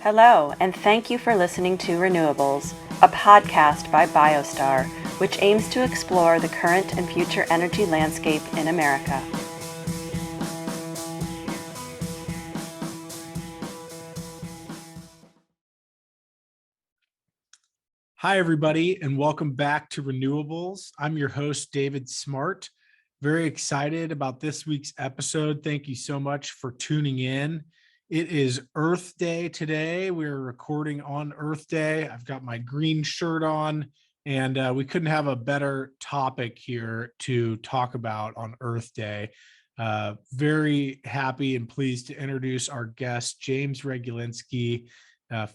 Hello, and thank you for listening to RENEWables, a podcast by BioStar, which aims to explore the current and future energy landscape in America. Hi, everybody, and welcome back to RENEWables. I'm your host, David Smart. Very excited about this week's episode. Thank you so much for tuning in. It is Earth Day today. We're recording on Earth Day. I've got my green shirt on, and we couldn't have a better topic here to talk about on Earth Day. Very happy and pleased to introduce our guest, James Regulinski,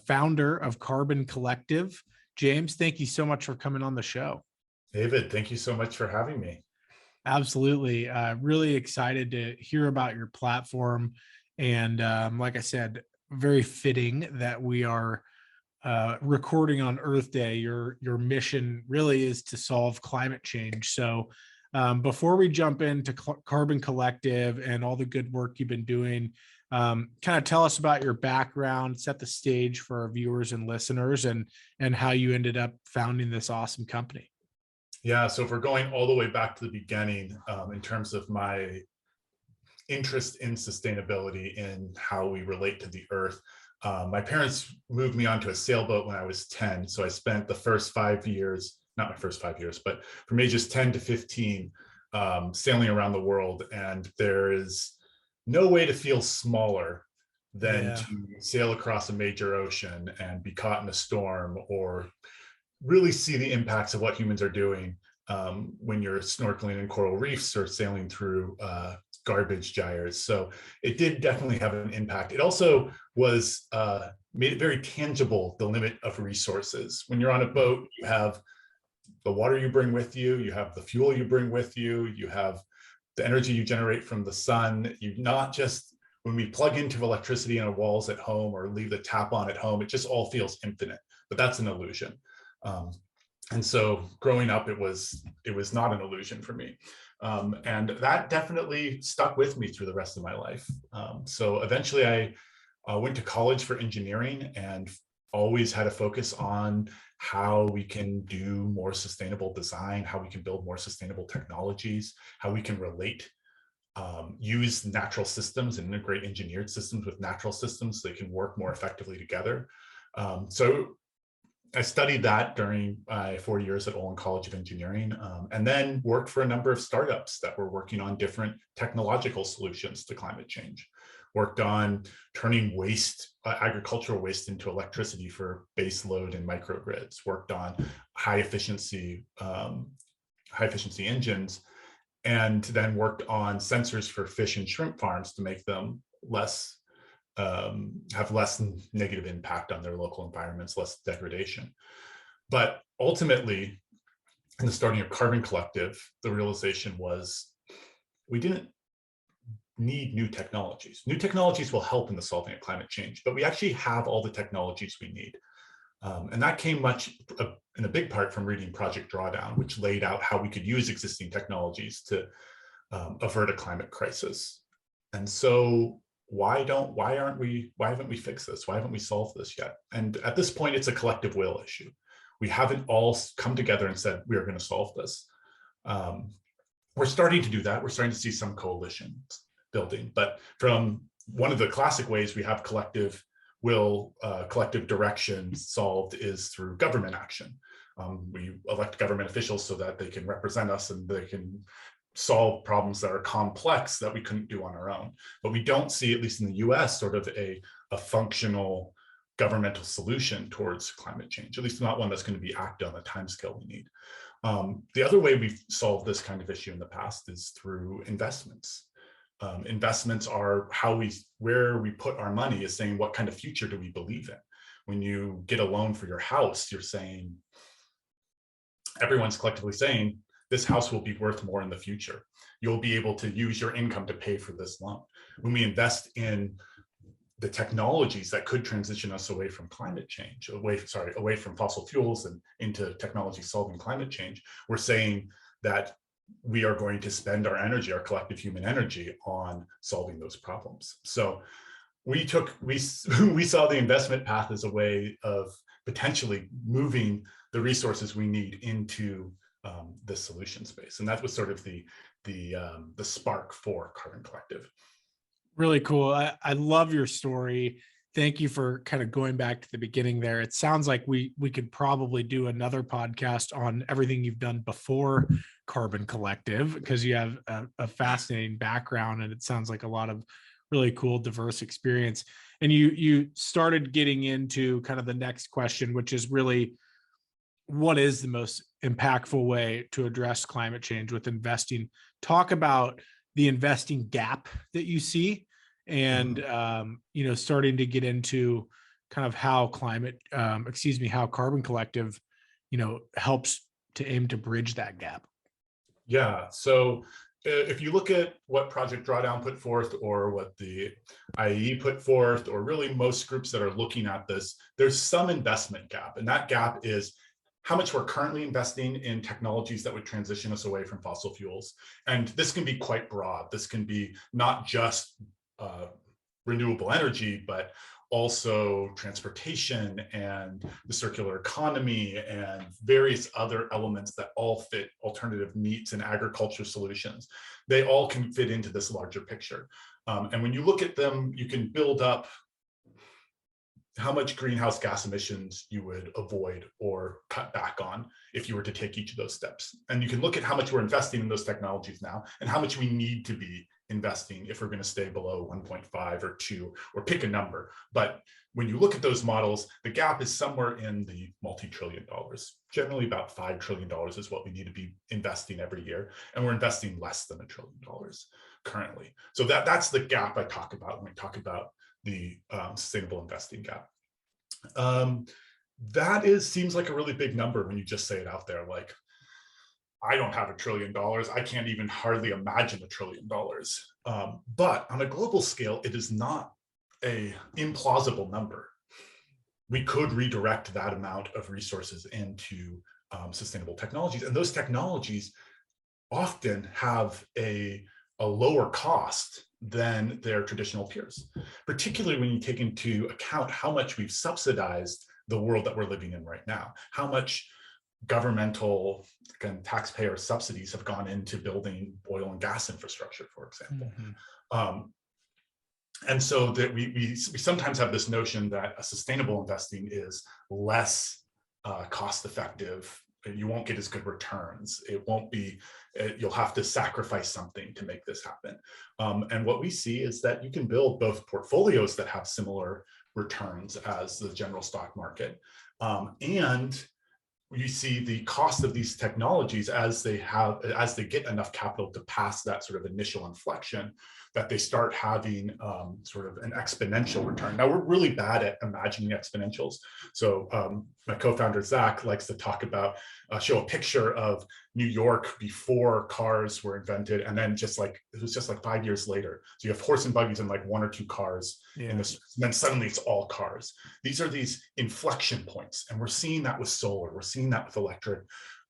founder of Carbon Collective. James, thank you so much for coming on the show. David, thank you so much for having me. Absolutely. Really excited to hear about your platform. And like I said, very fitting that we are recording on Earth Day. Your mission really is to solve climate change. So before we jump into Carbon Collective and all the good work you've been doing, kind of tell us about your background, set the stage for our viewers and listeners, and how you ended up founding this awesome company. Yeah, so if we're going all the way back to the beginning, in terms of my interest in sustainability and how we relate to the earth, my parents moved me onto a sailboat when I was 10. So I spent the first 5 years, not my first 5 years, but from ages 10 to 15, sailing around the world. And there is no way to feel smaller than to sail across a major ocean and be caught in a storm, or really see the impacts of what humans are doing when you're snorkeling in coral reefs or sailing through garbage gyres. So it did definitely have an impact. It also was made it very tangible, the limit of resources. When you're on a boat, you have the water you bring with you, you have the fuel you bring with you, you have the energy you generate from the sun. You not just, when we plug into electricity in our walls at home or leave the tap on at home, it just all feels infinite, but that's an illusion. And so growing up, it was not an illusion for me. And that definitely stuck with me through the rest of my life. So eventually I went to college for engineering and always had a focus on how we can do more sustainable design, how we can build more sustainable technologies, how we can relate, use natural systems and integrate engineered systems with natural systems so they can work more effectively together. So I studied that during my 4 years at Olin College of Engineering, and then worked for a number of startups that were working on different technological solutions to climate change. Worked on turning waste, agricultural waste, into electricity for base load and microgrids. Worked on high efficiency engines, and then worked on sensors for fish and shrimp farms to make them have less negative impact on their local environments, less degradation. But ultimately, in the starting of Carbon Collective, the realization was we didn't need new technologies. New technologies will help in the solving of climate change, but we actually have all the technologies we need. And that came in a big part from reading Project Drawdown, which laid out how we could use existing technologies to avert a climate crisis. And so why haven't we fixed this? Why haven't we solved this yet? And at this point, it's a collective will issue. We haven't all come together and said, we are going to solve this. We're starting to do that. We're starting to see some coalitions building, but from one of the classic ways we have collective will, collective direction solved is through government action. We elect government officials so that they can represent us and they can solve problems that are complex that we couldn't do on our own. But we don't see, at least in the US, sort of a functional governmental solution towards climate change, at least not one that's going to be acted on the timescale we need. The other way we've solved this kind of issue in the past is through investments. Investments are where we put our money, is saying, what kind of future do we believe in? When you get a loan for your house, you're saying, everyone's collectively saying, this house will be worth more in the future. You'll be able to use your income to pay for this loan. When we invest in the technologies that could transition us away from climate change, away from fossil fuels and into technology solving climate change, we're saying that we are going to spend our energy, our collective human energy, on solving those problems. So we saw the investment path as a way of potentially moving the resources we need into the solution space, and that was sort of the spark for Carbon Collective. Really cool. I love your story. Thank you for kind of going back to the beginning there. It sounds like we could probably do another podcast on everything you've done before Carbon Collective, because you have a fascinating background, and it sounds like a lot of really cool, diverse experience. And you started getting into kind of the next question, which is really, what is the most impactful way to address climate change with investing? Talk about the investing gap that you see, and starting to get into kind of how how Carbon Collective, helps to aim to bridge that gap. Yeah. So if you look at what Project Drawdown put forth, or what the IAE put forth, or really most groups that are looking at this, there's some investment gap. And that gap is how much we're currently investing in technologies that would transition us away from fossil fuels. And this can be quite broad. This can be not just renewable energy, but also transportation and the circular economy and various other elements that all fit alternative meats and agriculture solutions. They all can fit into this larger picture. And when you look at them, you can build up how much greenhouse gas emissions you would avoid or cut back on if you were to take each of those steps. And you can look at how much we're investing in those technologies now and how much we need to be investing if we're going to stay below 1.5 or 2, or pick a number. But when you look at those models, the gap is somewhere in the multi-trillion dollars. Generally about $5 trillion is what we need to be investing every year. And we're investing less than $1 trillion currently. So that's the gap I talk about when we talk about the sustainable investing gap. That seems like a really big number when you just say it out there. Like, I don't have $1 trillion. I can't even hardly imagine $1 trillion. But on a global scale, it is not an implausible number. We could redirect that amount of resources into sustainable technologies. And those technologies often have a lower cost than their traditional peers, particularly when you take into account how much we've subsidized the world that we're living in right now, how much governmental and taxpayer subsidies have gone into building oil and gas infrastructure, for example. And so that we sometimes have this notion that a sustainable investing is less cost effective. You won't get as good returns. It won't be, you'll have to sacrifice something to make this happen. And what we see is that you can build both portfolios that have similar returns as the general stock market. And you see the cost of these technologies as they get enough capital to pass that sort of initial inflection, that they start having sort of an exponential return. Now, we're really bad at imagining exponentials. So my co-founder, Zach, likes to talk about, show a picture of New York before cars were invented. And then it was just like 5 years later. So you have horse and buggies and like 1 or 2 cars in this, and then suddenly it's all cars. These are these inflection points. And we're seeing that with solar. We're seeing that with electric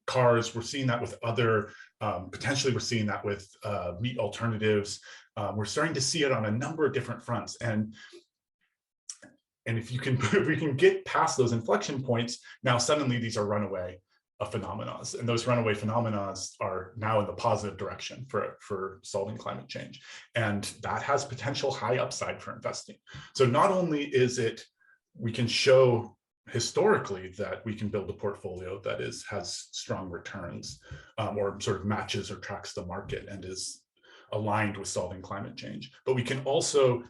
cars. We're seeing that with other, potentially we're seeing that with meat alternatives. We're starting to see it on a number of different fronts. And if we can get past those inflection points, now suddenly these are runaway phenomena. And those runaway phenomena are now in the positive direction for solving climate change. And that has potential high upside for investing. So not only is it, we can show historically that we can build a portfolio that has strong returns, or sort of matches or tracks the market and is aligned with solving climate change. But you can also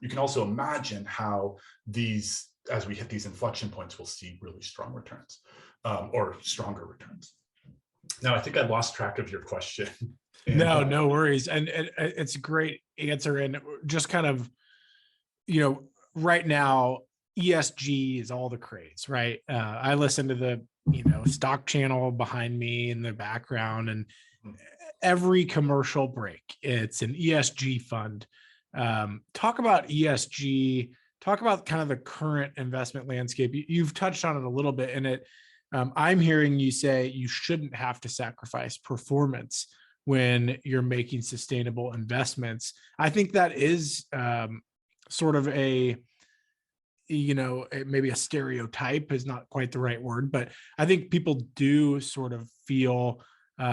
imagine how as we hit these inflection points, we'll see really strong returns, or stronger returns. Now, I think I lost track of your question. No worries. And it's a great answer. And just kind of, right now, ESG is all the craze, right? I listen to the, stock channel behind me in the background, and every commercial break, it's an ESG fund. Talk about ESG, talk about kind of the current investment landscape. You've touched on it a little bit in it. I'm hearing you say you shouldn't have to sacrifice performance when you're making sustainable investments. I think that is sort of a maybe a stereotype is not quite the right word, but I think people do sort of feel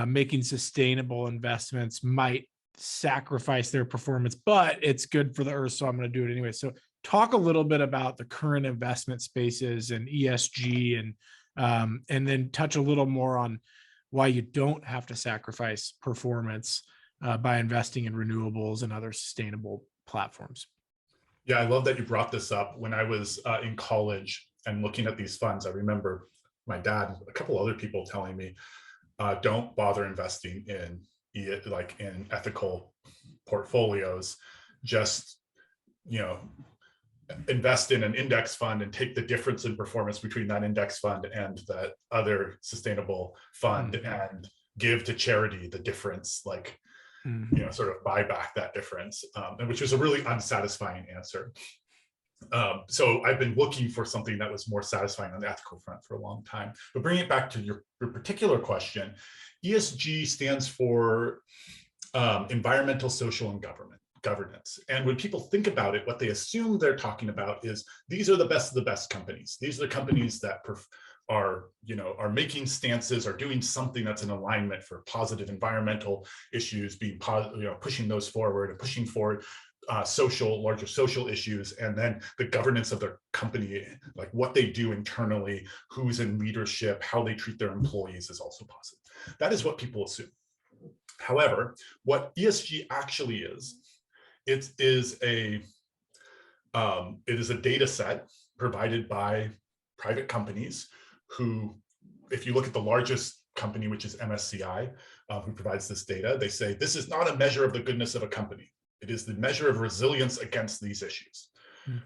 making sustainable investments might sacrifice their performance, but it's good for the earth, so I'm going to do it anyway. So talk a little bit about the current investment spaces and ESG, and then touch a little more on why you don't have to sacrifice performance by investing in renewables and other sustainable platforms. Yeah, I love that you brought this up. When I was in college and looking at these funds, I remember my dad and a couple other people telling me, don't bother investing in ethical portfolios. Just, invest in an index fund and take the difference in performance between that index fund and that other sustainable fund and give to charity the difference, sort of buy back that difference, and which was a really unsatisfying answer. So I've been looking for something that was more satisfying on the ethical front for a long time. But bringing it back to your particular question, ESG stands for environmental, social, and governance. And when people think about it, what they assume they're talking about is these are the best of the best companies. These are the companies that are making stances, are doing something that's in alignment for positive environmental issues, being pushing those forward and pushing forward larger social issues, and then the governance of their company, like what they do internally, who's in leadership, how they treat their employees is also positive. That is what people assume. However, what ESG actually is, it is a data set provided by private companies who, if you look at the largest company, which is MSCI, who provides this data, they say this is not a measure of the goodness of a company. It is the measure of resilience against these issues.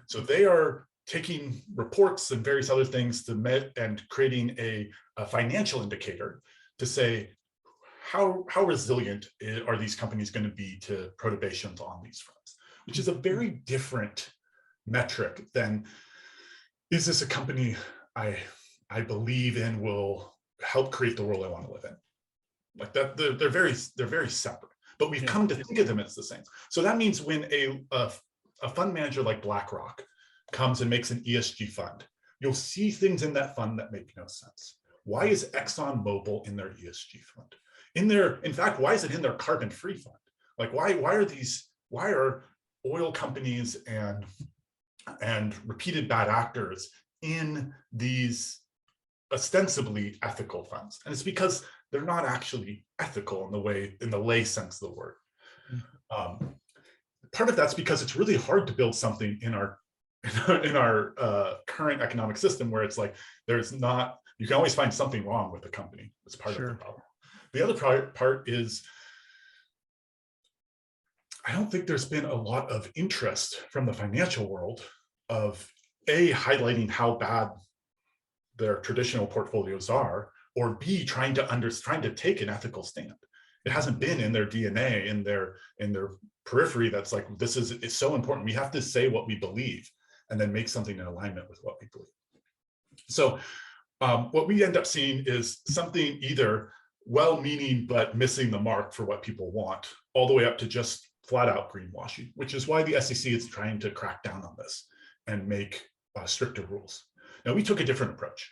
So they are taking reports and various other things and creating a financial indicator to say, how resilient are these companies going to be to perturbations on these fronts, which is a very different metric than, is this a company I believe in will help create the world I want to live in? Like that, they're very separate, but we've come to think of them as the same. So that means when a fund manager like BlackRock comes and makes an ESG fund, you'll see things in that fund that make no sense. Why is ExxonMobil in their ESG fund? In fact, why is it in their carbon-free fund? Like, why are oil companies and repeated bad actors in these ostensibly ethical funds? And it's because they're not actually ethical in the lay sense of the word. Part of that's because it's really hard to build something in our current economic system where it's like you can always find something wrong with the company. It's part of the problem. The other part is, I don't think there's been a lot of interest from the financial world of highlighting how bad their traditional portfolios are, or B, trying to take an ethical stand. It hasn't been in their DNA, in their periphery. That's like, it's so important. We have to say what we believe and then make something in alignment with what we believe. So what we end up seeing is something either well-meaning but missing the mark for what people want, all the way up to just flat out greenwashing, which is why the SEC is trying to crack down on this and make stricter rules. Now, we took a different approach.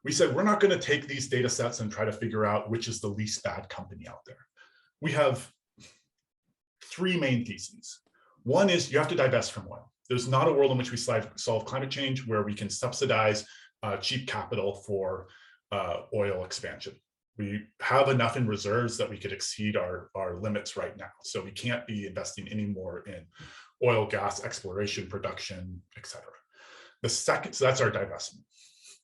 We said, we're not going to take these data sets and try to figure out which is the least bad company out there. We have three main theses. One is you have to divest from oil. There's not a world in which we solve climate change where we can subsidize cheap capital for oil expansion. We have enough in reserves that we could exceed our limits right now. So we can't be investing any more in oil, gas, exploration, production, etc. So that's our divestment.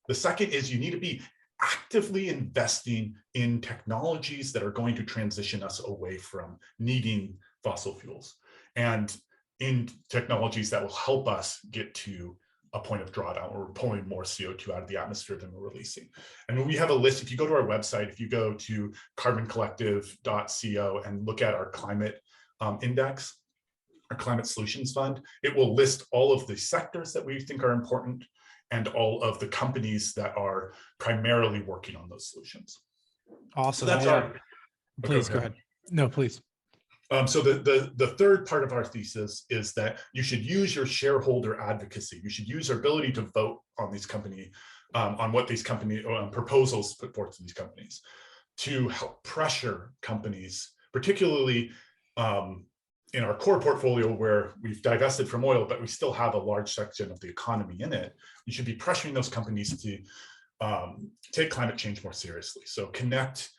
The second is you need to be actively investing in technologies that are going to transition us away from needing fossil fuels, and in technologies that will help us get to a point of drawdown where we're pulling more CO2 out of the atmosphere than we're releasing. And when we have a list, if you go to our website, if you go to carboncollective.co and look at our climate index, our climate solutions fund, it will list all of the sectors that we think are important and all of the companies that are primarily working on those solutions. Awesome. So that's Please go ahead. No, please. So the third part of our thesis is that you should use your shareholder advocacy. You should use your ability to vote on these company, on what these company proposals put forth to these companies, to help pressure companies, particularly in our core portfolio where we've divested from oil, but we still have a large section of the economy in it. You should be pressuring those companies to take climate change more seriously. So connect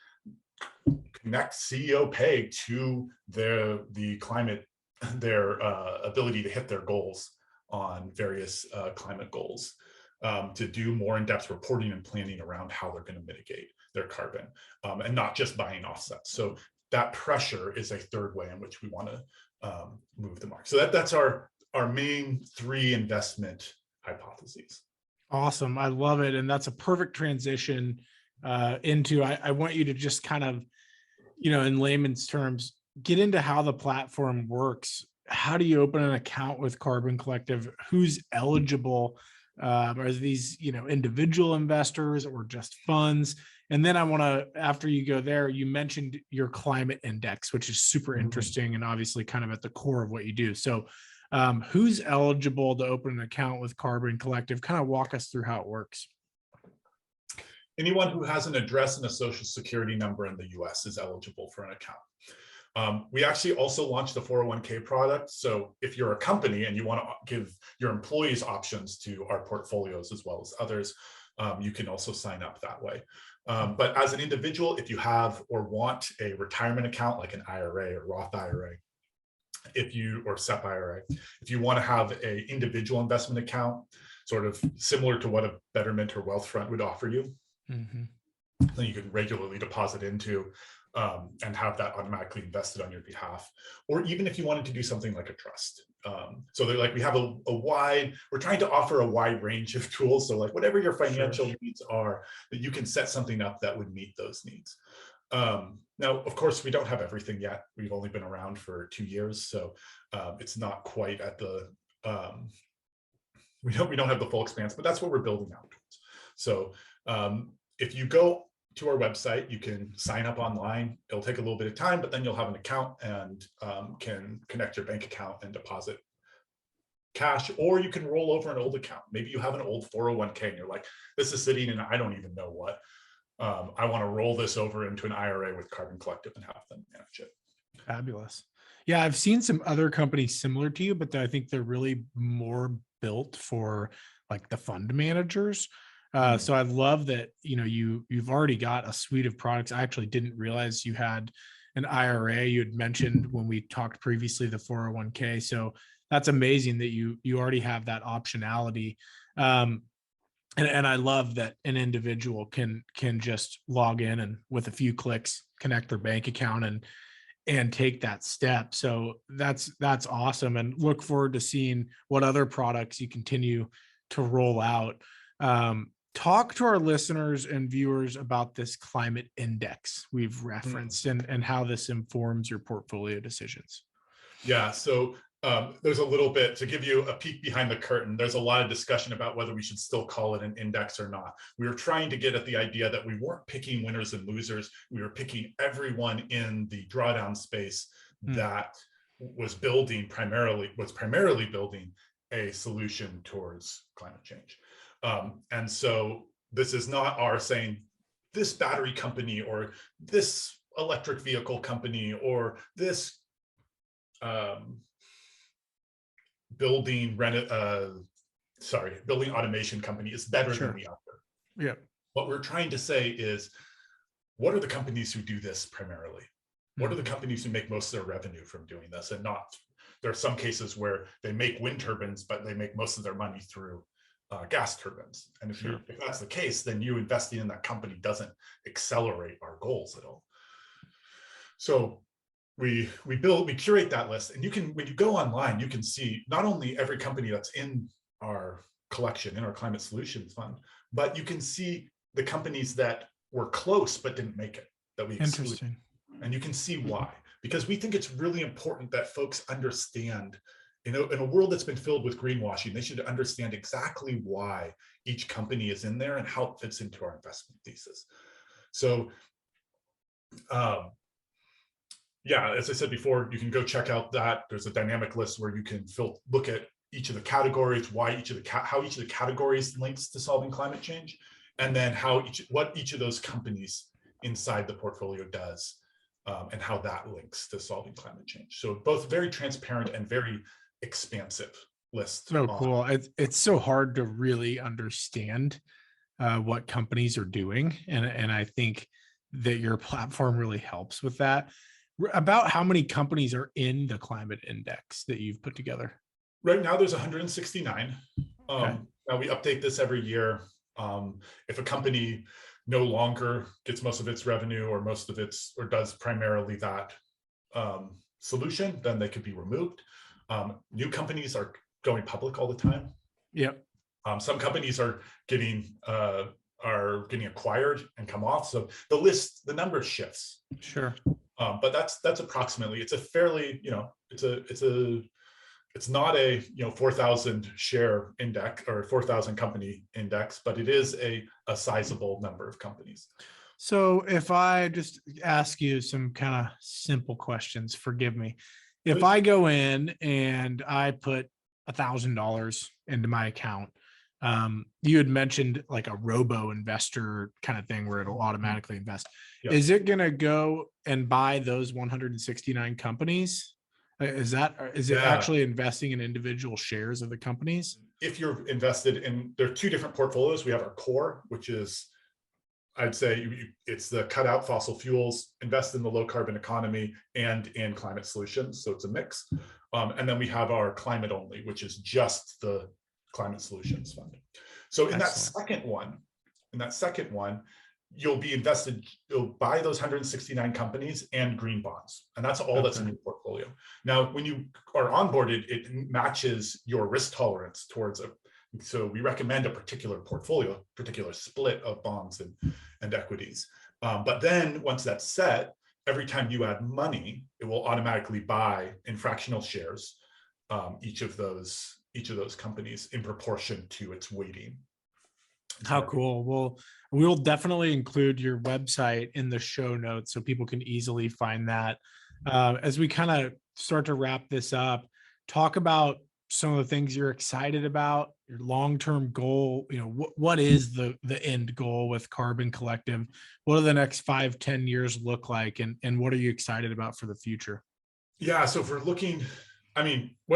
CEO pay to the climate, their ability to hit their goals on various climate goals, to do more in-depth reporting and planning around how they're going to mitigate their carbon, and not just buying offsets. So that pressure is a third way in which we want to move the mark. So that's our main three investment hypotheses. Awesome. I love it. And that's a perfect transition into, I want you to just kind of, in layman's terms, get into how the platform works. How do you open an account with Carbon Collective? Who's eligible? Are these, individual investors or just funds? And then I want to, after you go there, you mentioned your climate index, which is super interesting and obviously kind of at the core of what you do. So who's eligible to open an account with Carbon Collective? Kind of walk us through how it works. Anyone who has an address and a social security number in the US is eligible for an account. We actually also launched the 401k product. So if you're a company and you want to give your employees options to our portfolios as well as others, you can also sign up that way. But as an individual, if you have or want a retirement account like an IRA or Roth IRA, or SEP IRA, if you want to have an individual investment account, sort of similar to what a Betterment or Wealthfront would offer you, then you can regularly deposit into and have that automatically invested on your behalf. Or even if you wanted to do something like a trust. So we have we're trying to offer a wide range of tools. So like whatever your financial needs are, that you can set something up that would meet those needs. Now, of course, we don't have everything yet. We've only been around for 2 years. So it's not quite at the, we don't have the full expanse, but that's what we're building out towards. So if you go to our website, you can sign up online. It'll take a little bit of time, but then you'll have an account and can connect your bank account and deposit cash, or you can roll over an old account. Maybe you have an old 401k and you're like, this is sitting in I don't even know what. I want to roll this over into an IRA with Carbon Collective and have them manage it. Fabulous. Yeah, I've seen some other companies similar to you, but I think they're really more built for like the fund managers. So I love that, you've already got a suite of products. I actually didn't realize you had an IRA. You had mentioned when we talked previously, the 401k. So that's amazing that you already have that optionality. And I love that an individual can just log in and with a few clicks connect their bank account and take that step. So that's awesome, and look forward to seeing what other products you continue to roll out. Talk to our listeners and viewers about this climate index we've referenced and how this informs your portfolio decisions. Yeah, so there's a little bit to give you a peek behind the curtain. There's a lot of discussion about whether we should still call it an index or not. We were trying to get at the idea that we weren't picking winners and losers. We were picking everyone in the drawdown space that was primarily building a solution towards climate change. And so this is not our saying this battery company or this electric vehicle company or this building automation company is better than the other. Yeah. What we're trying to say is, what are the companies who do this primarily? What are the companies who make most of their revenue from doing this? And not, there are some cases where they make wind turbines, but they make most of their money through gas turbines. And if that's the case, then you investing in that company doesn't accelerate our goals at all. So we curate that list, and when you go online, you can see not only every company that's in our collection, in our climate solutions fund, but you can see the companies that were close but didn't make it, that we excluded. Interesting. And you can see why, because we think it's really important that folks understand, in a world that's been filled with greenwashing, they should understand exactly why each company is in there and how it fits into our investment thesis. So Yeah, as I said before, you can go check out that. There's a dynamic list where you can look at each of the categories, why how each of the categories links to solving climate change, and then what each of those companies inside the portfolio does, and how that links to solving climate change. So both very transparent and very expansive list. So cool. It's so hard to really understand what companies are doing. And I think that your platform really helps with that. About how many companies are in the climate index that you've put together? Right now, there's 169. Okay. Now we update this every year. If a company no longer gets most of its revenue or does primarily that solution, then they could be removed. New companies are going public all the time. Yep. Some companies are getting acquired and come off. So the number shifts. Sure. But that's approximately. It's a fairly, it's not a 4,000 share index or 4,000 company index, but it is a sizable number of companies. So if I just ask you some kind of simple questions, forgive me. If I go in and I put $1,000 into my account, you had mentioned like a robo investor kind of thing where it'll automatically invest. Yeah. Is it going to go and buy those 169 companies? Is it actually investing in individual shares of the companies? If you're invested in, there are two different portfolios. We have our core, which is, I'd say it's the cut out fossil fuels, invest in the low carbon economy and in climate solutions. So it's a mix. And then we have our climate only, which is just the climate solutions fund. So in that second one, you'll buy those 169 companies and green bonds. And that's all that's in your portfolio. Now, when you are onboarded, it matches your risk tolerance towards so we recommend a particular split of bonds and equities. But then once that's set, every time you add money, it will automatically buy in fractional shares each of those companies in proportion to its weighting. How cool. Well, we'll definitely include your website in the show notes so people can easily find that. As we kind of start to wrap this up, talk about some of the things you're excited about, your long-term goal. What is the end goal with Carbon Collective? What do the next 5-10 years look like? And what are you excited about for the future? Yeah, so if we're looking, what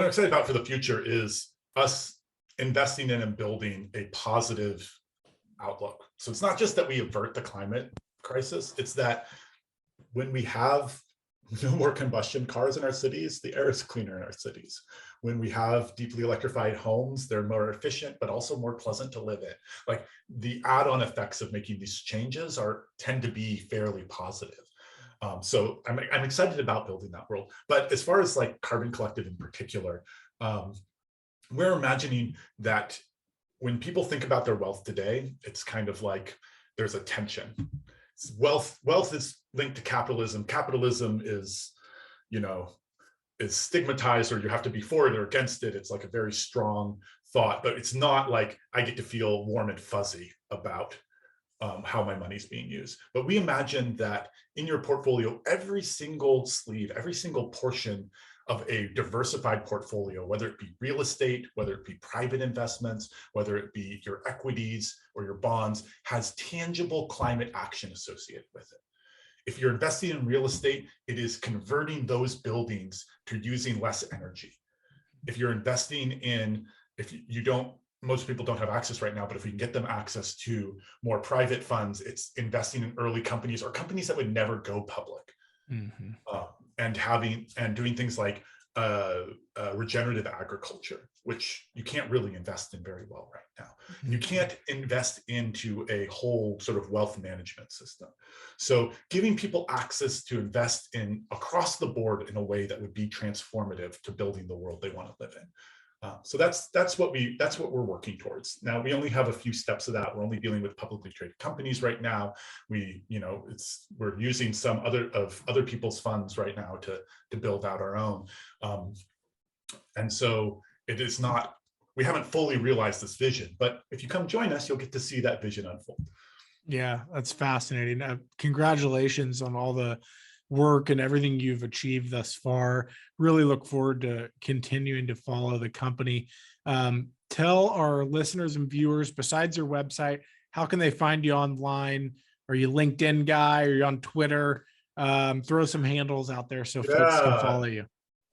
I'm excited about for the future is us investing in and building a positive outlook. So it's not just that we avert the climate crisis, it's that when we have no more combustion cars in our cities, the air is cleaner in our cities. When we have deeply electrified homes, they're more efficient, but also more pleasant to live in. Like the add-on effects of making these changes tend to be fairly positive. So I'm excited about building that world. But as far as like Carbon Collective in particular, we're imagining that when people think about their wealth today, it's kind of like there's a tension. Wealth is linked to capitalism. Capitalism is stigmatized, or you have to be for it or against it. It's like a very strong thought, but it's not like I get to feel warm and fuzzy about how my money's being used. But we imagine that in your portfolio, every single sleeve, every single portion of a diversified portfolio, whether it be real estate, whether it be private investments, whether it be your equities or your bonds, has tangible climate action associated with it. If you're investing in real estate, it is converting those buildings to using less energy. If you're investing in, most people don't have access right now, but if we can get them access to more private funds, it's investing in early companies or companies that would never go public. Mm-hmm. And doing things like regenerative agriculture, which you can't really invest in very well right now. Mm-hmm. You can't invest into a whole sort of wealth management system. So giving people access to invest in across the board in a way that would be transformative to building the world they want to live in. So that's what we're working towards. Now we only have a few steps of that. We're only dealing with publicly traded companies right now. We're using some other people's funds right now to build out our own. And so it is not, we haven't fully realized this vision, but if you come join us, you'll get to see that vision unfold. Yeah, that's fascinating. Congratulations on all the work and everything you've achieved thus far. Really look forward to continuing to follow the company. Tell our listeners and viewers, besides your website, how can they find you online? Are you LinkedIn guy? Are you on Twitter? Throw some handles out there so folks can follow you.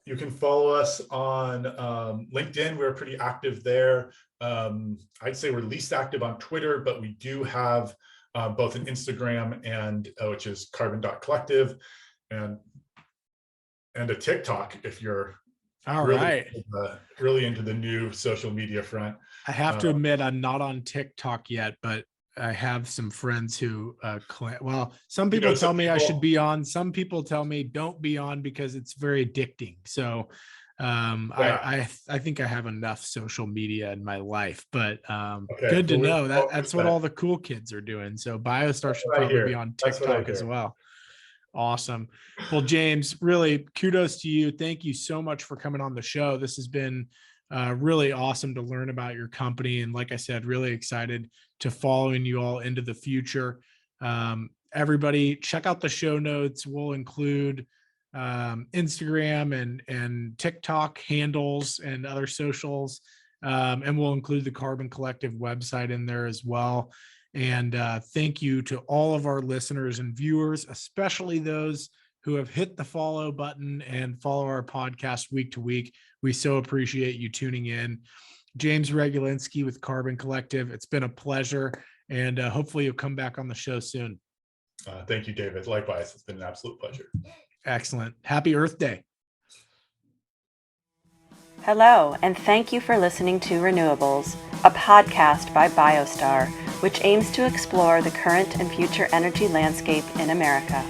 You can follow us on LinkedIn. We're pretty active there. I'd say we're least active on Twitter, but we do have both an Instagram and which is carbon.collective and a TikTok if you're really into the new social media front. I have to admit, I'm not on TikTok yet, but I have some friends who some people tell me I should be on. Some people tell me don't be on because it's very addicting. So I think I have enough social media in my life, but good to know that's what all the cool kids are doing. So BioStar should probably be on TikTok as well. Awesome. Well, James, really kudos to you. Thank you so much for coming on the show. This has been really awesome to learn about your company. And like I said, really excited to following you all into the future. Everybody check out the show notes. We'll include Instagram and TikTok handles and other socials. And we'll include the Carbon Collective website in there as well. And thank you to all of our listeners and viewers, especially those who have hit the follow button and follow our podcast week to week. We so appreciate you tuning in. James Regulinski with Carbon Collective. It's been a pleasure, and hopefully you'll come back on the show soon. Thank you, David. Likewise, it's been an absolute pleasure. Excellent. Happy Earth Day. Hello, and thank you for listening to RENEWables, a podcast by BioStar, which aims to explore the current and future energy landscape in America.